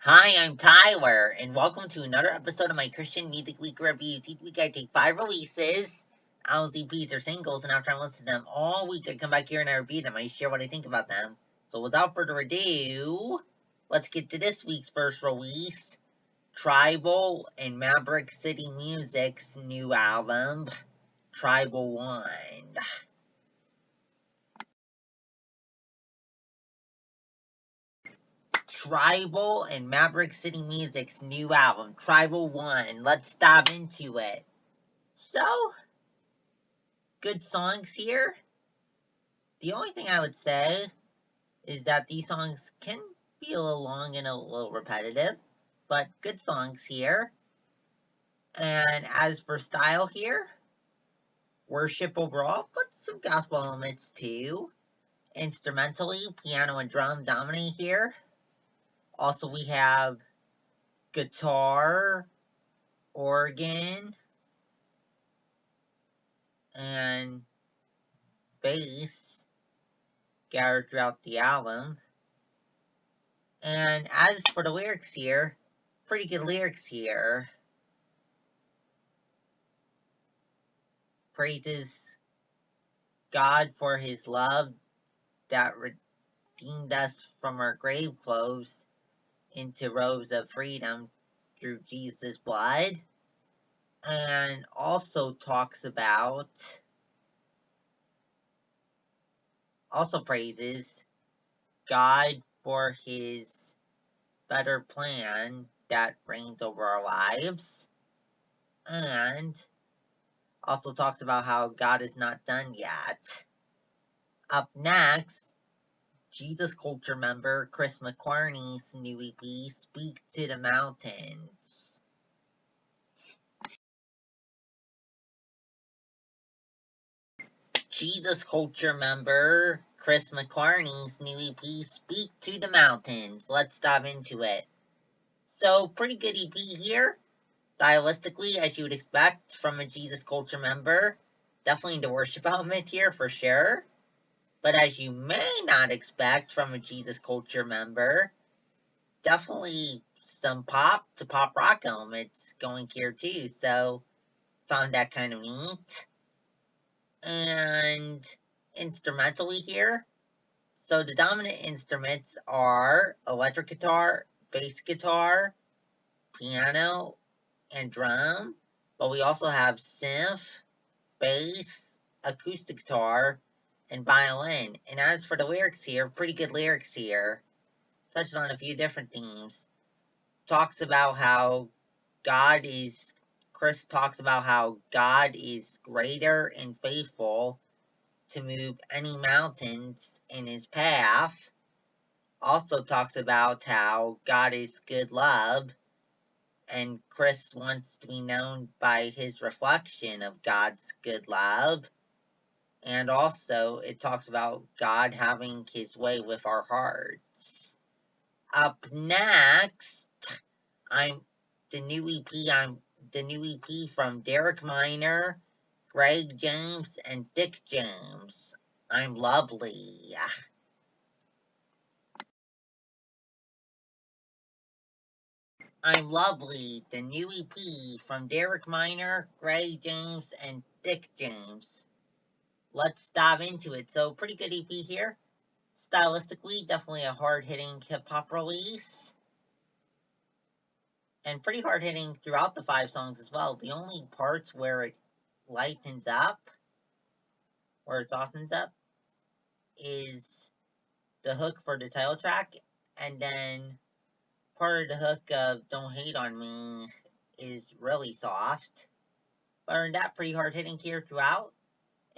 Hi, I'm Tyler, and welcome to another episode of my Christian Music Week reviews. Each week I take 5 releases, albums, EPs, or singles, and after I listen to them all week, I come back here and I review them. I share what I think about them. So without further ado, let's get to this week's first release, THICC and Maverick City Music's new album, THICC 1. THICC and Maverick City Music's new album, THICC 1. Let's dive into it. So, good songs here. The only thing I would say is that these songs can be a little long and a little repetitive, but good songs here. And as for style here, worship overall, but some gospel elements too. Instrumentally, piano and drum dominate here. Also, we have guitar, organ, and bass scattered throughout the album. And as for the lyrics here, pretty good lyrics here. Praises God for his love that redeemed us from our grave clothes into robes of freedom through Jesus' blood. And also praises God for his better plan that reigns over our lives. And also talks about how God is not done yet. Up next, Jesus Culture member Chris McClarney's new EP, Speak to the Mountains. Jesus Culture member Chris McClarney's new EP, Speak to the Mountains. Let's dive into it. So, pretty good EP here. Stylistically, as you would expect from a Jesus Culture member. Definitely the worship element here for sure. But as you may not expect from a Jesus Culture member, definitely some pop to pop rock elements going here too. So, found that kind of neat. And instrumentally here, so the dominant instruments are electric guitar, bass guitar, piano, and drum. But we also have synth, bass, acoustic guitar, and violin. And as for the lyrics here, pretty good lyrics here. Touched on a few different themes. Chris talks about how God is greater and faithful to move any mountains in his path. Also talks about how God is good love, and Chris wants to be known by his reflection of God's good love. And also, it talks about God having his way with our hearts. Up next, the new EP from Derek Minor, Greg James, and Dick James. I'm Lovely. I'm Lovely, the new EP from Derek Minor, Greg James, and Dick James. Let's dive into it. So, pretty good EP here. Stylistically, definitely a hard-hitting hip-hop release. And pretty hard-hitting throughout the 5 songs as well. The only parts where it lightens up, where it softens up, is the hook for the title track, and then part of the hook of Don't Hate on Me is really soft. But other than that, pretty hard-hitting here throughout.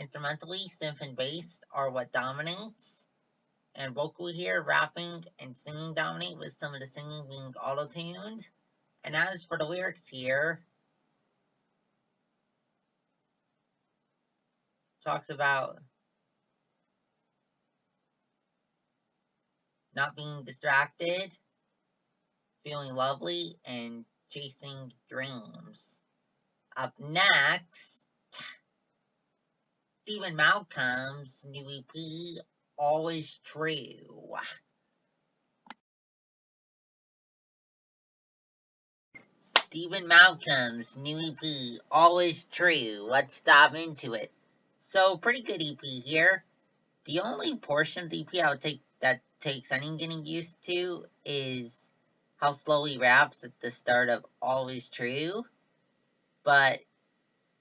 Instrumentally, synth and bass are what dominates. And vocally here, rapping and singing dominate, with some of the singing being auto-tuned. And as for the lyrics here, talks about not being distracted, feeling lovely, and chasing dreams. Up next, Stephen Malcom's new EP, Always True. Stephen Malcolm's new EP, Always True. Let's dive into it. So, pretty good EP here. The only portion of the EP I would take that takes any getting used to is how slow he raps at the start of Always True. But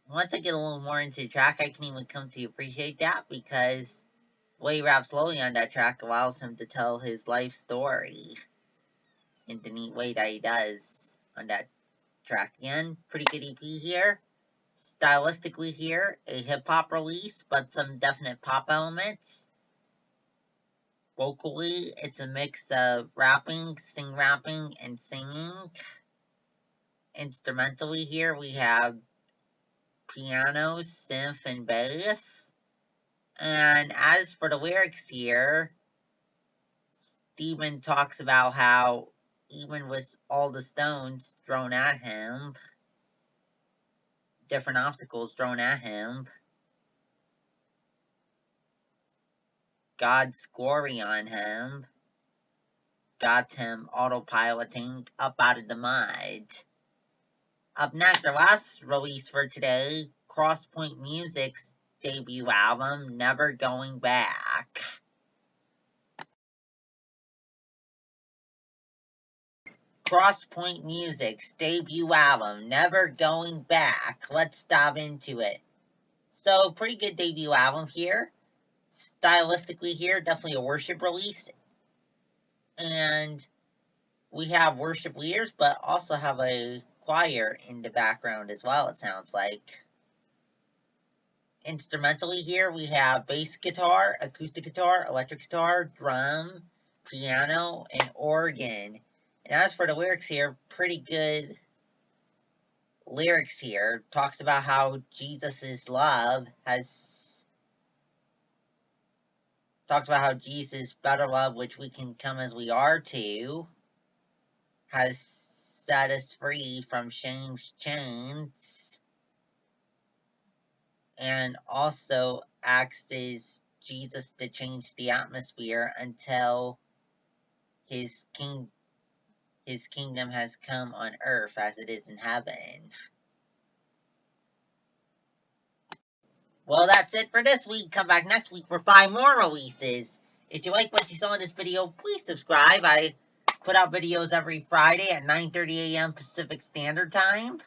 once I get a little more into the track, I can even come to appreciate that because the way he raps slowly on that track allows him to tell his life story in the neat way that he does on that track. Again, pretty good EP here. Stylistically here, a hip-hop release, but some definite pop elements. Vocally, it's a mix of rapping, rapping, and singing. Instrumentally here, we have piano, synth, and bass. And as for the lyrics here, Stephen talks about how even with all the stones thrown at him, different obstacles thrown at him, God's glory on him got him autopiloting up out of the mud. Up next, our last release for today, Crosspoint Music's debut album, Never Going Back. Crosspoint Music's debut album, Never Going Back. Let's dive into it. So, pretty good debut album here. Stylistically here, definitely a worship release. And we have worship leaders, but also have a choir in the background as well, it sounds like. Instrumentally here, we have bass guitar, acoustic guitar, electric guitar, drum, piano, and organ. And as for the lyrics here, pretty good lyrics here. Talks about how Jesus' love has... Talks about how Jesus' better love, which we can come as we are to, has set us free from shame's chains. And also asks Jesus to change the atmosphere until his kingdom has come on earth as it is in heaven. Well, that's it for this week. Come back next week for 5 more releases. If you like what you saw in this video, please subscribe. I put out videos every Friday at 9:30 a.m. Pacific Standard Time.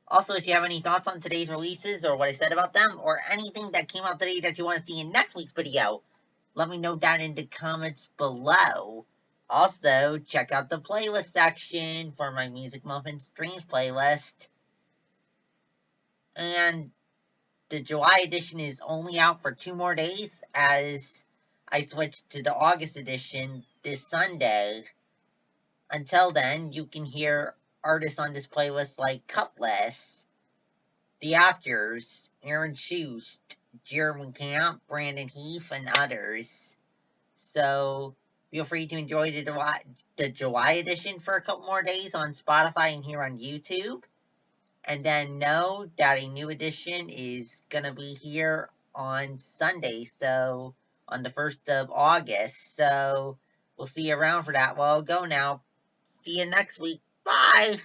Also, if you have any thoughts on today's releases or what I said about them, or anything that came out today that you want to see in next week's video, let me know down in the comments below. Also, check out the playlist section for my Music Muffin Streams playlist. And the July edition is only out for 2 more days, as I switched to the August edition this Sunday. Until then, you can hear artists on this playlist like Cutlass, The Actors, Aaron Schust, Jeremy Camp, Brandon Heath, and others. So, feel free to enjoy the July edition for a couple more days on Spotify and here on YouTube. And then know that a new edition is going to be here on Sunday, so on the 1st of August. So, we'll see you around for that. Well, go now. See you next week. Bye!